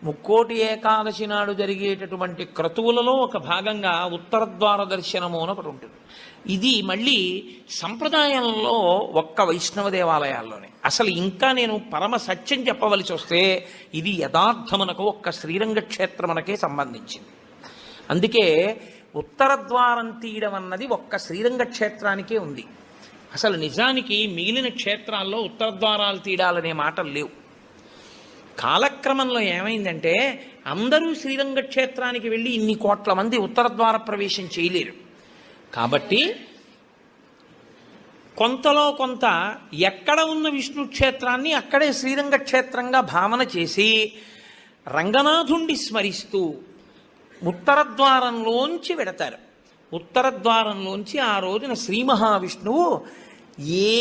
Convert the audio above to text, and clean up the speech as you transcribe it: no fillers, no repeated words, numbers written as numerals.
ముక్కోటి ఏకాదశి నాడు జరిగేటటువంటి క్రతువులలో ఒక భాగంగా ఉత్తరద్వార దర్శనము అని ఒకటి ఉంటుంది. ఇది మళ్ళీ సంప్రదాయంలో ఒక్క వైష్ణవ దేవాలయాల్లోనే. అసలు ఇంకా నేను పరమ సత్యం చెప్పవలసి వస్తే ఇది యథార్థమునకు ఒక్క శ్రీరంగ క్షేత్రమునకే సంబంధించింది. అందుకే ఉత్తరద్వారం తీయడం అన్నది ఒక్క శ్రీరంగ క్షేత్రానికే ఉంది. అసలు నిజానికి మిగిలిన క్షేత్రాల్లో ఉత్తరద్వారాలు తీయడాలనే మాటలు లేవు. కాలక్రమంలో ఏమైందంటే అందరూ శ్రీరంగ క్షేత్రానికి వెళ్ళి ఇన్ని కోట్ల మంది ఉత్తరద్వార ప్రవేశం చేయలేరు. కాబట్టి కొంతలో కొంత ఎక్కడ ఉన్న విష్ణు క్షేత్రాన్ని అక్కడే శ్రీరంగ క్షేత్రంగా భావన చేసి రంగనాథుణ్ణి స్మరిస్తూ ఉత్తరద్వారంలోంచి వెడతారు. ఉత్తరద్వారంలోంచి ఆ రోజున శ్రీ మహావిష్ణువు ఏ